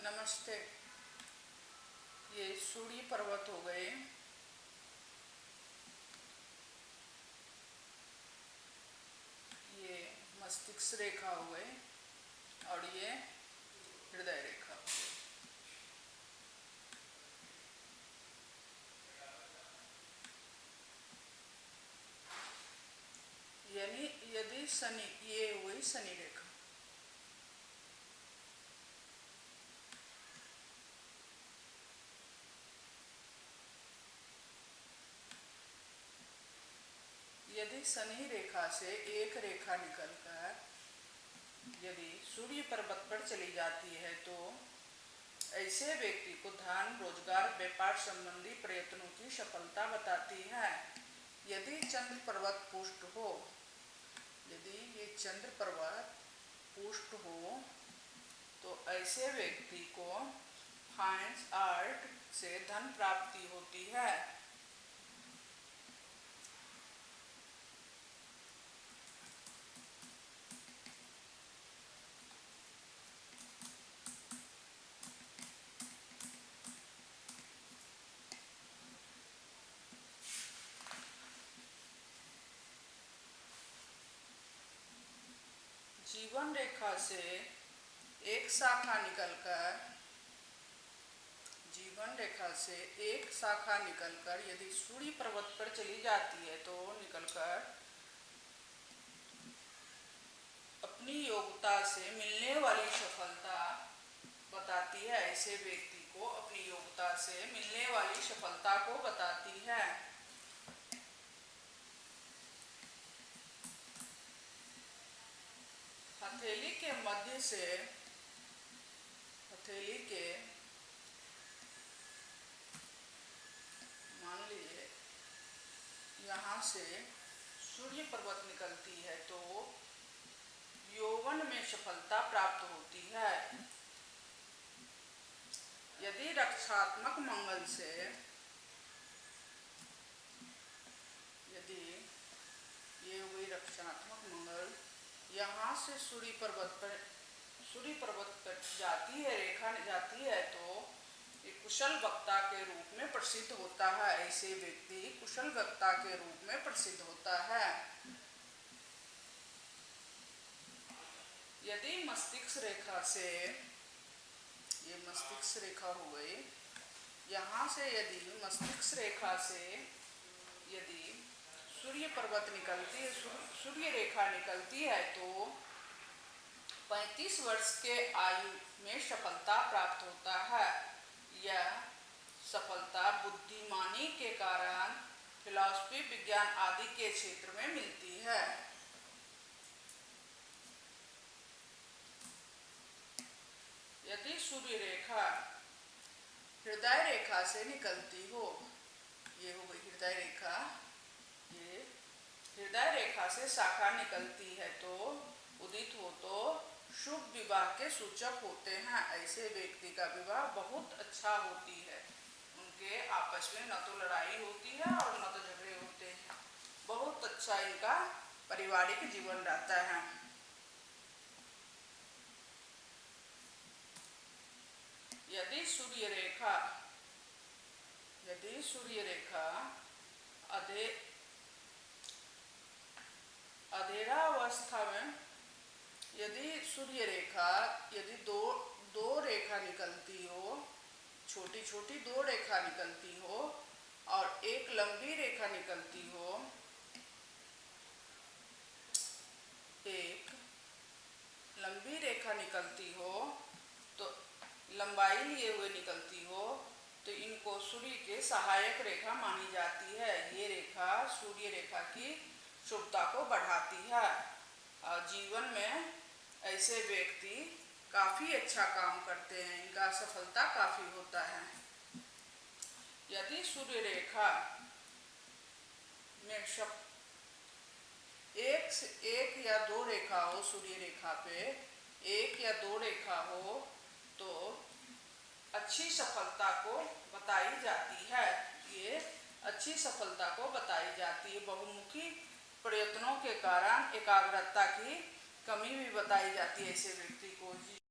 नमस्ते। ये सूर्य पर्वत हो गए, ये मस्तिष्क रेखा हो गए और ये हृदय रेखा हो गई। यानी यदि शनि, ये हुई शनि रेखा। यदि शनि रेखा से एक रेखा निकलकर यदि सूर्य पर्वत पर चली जाती है तो ऐसे व्यक्ति को धन, रोजगार, व्यापार संबंधी प्रयत्नों की सफलता बताती है। यदि चंद्र पर्वत पुष्ट हो, यदि ये चंद्र पर्वत पुष्ट हो तो ऐसे व्यक्ति को फाइन्स आर्ट से धन प्राप्ति होती है। जीवन रेखा से एक शाखा निकलकर, जीवन रेखा से एक शाखा निकलकर यदि सूर्य पर्वत पर चली जाती है तो निकलकर अपनी योग्यता से मिलने वाली सफलता बताती है। ऐसे व्यक्ति को अपनी योग्यता से मिलने वाली सफलता को बताती है। हथेली के मध्य से, हथेली के मान लीजिए यहाँ से सूर्य पर्वत निकलती है तो यौवन में सफलता प्राप्त होती है। यदि रक्षात्मक मंगल से, यदि ये हुई रक्षात्मक मंगल यहाँ से सूर्य पर्वत पर जाती है, रेखा जाती है तो ये कुशल वक्ता के रूप में प्रसिद्ध होता है। ऐसे व्यक्ति कुशल वक्ता के रूप में प्रसिद्ध होता है। यदि मस्तिष्क रेखा से, ये मस्तिष्क रेखा हो गई, यहाँ से यदि मस्तिष्क रेखा से यदि सूर्य पर्वत निकलती है, सूर्य रेखा निकलती है तो 35 वर्ष के आयु में सफलता प्राप्त होता है। यह सफलता बुद्धिमानी के कारण फिलॉसफी, विज्ञान आदि के क्षेत्र में मिलती है। यदि सूर्य रेखा हृदय रेखा से निकलती हो, ये हो गई हृदय रेखा, ये हृदय रेखा से शाखा निकलती है तो उदित हो तो शुभ विवाह के सूचक होते हैं। ऐसे व्यक्ति का विवाह बहुत अच्छा होती है। उनके आपस में न तो लड़ाई होती है और न तो झगड़े होते हैं। बहुत अच्छा इनका पारिवारिक जीवन रहता है। यदि सूर्य रेखा, यदि सूर्य रेखा अधेरावस्था में, यदि सूर्य रेखा यदि दो रेखा निकलती हो, छोटी छोटी दो रेखा निकलती हो और एक लंबी रेखा निकलती हो, एक लंबी रेखा निकलती हो तो लंबाई लिए हुए निकलती हो तो इनको सूर्य के सहायक रेखा मानी जाती है। ये रेखा सूर्य रेखा की शुभता को बढ़ाती है और जीवन में ऐसे व्यक्ति काफी अच्छा काम करते हैं, इनका सफलता काफी होता है। यदि सूर्य रेखा में एक या दो रेखा हो, सूर्य रेखा पे एक या दो रेखा हो तो अच्छी सफलता को बताई जाती है। ये अच्छी सफलता को बताई जाती है। बहुमुखी प्रयत्नों के कारण एकाग्रता की कमी भी बताई जाती है ऐसे व्यक्ति को।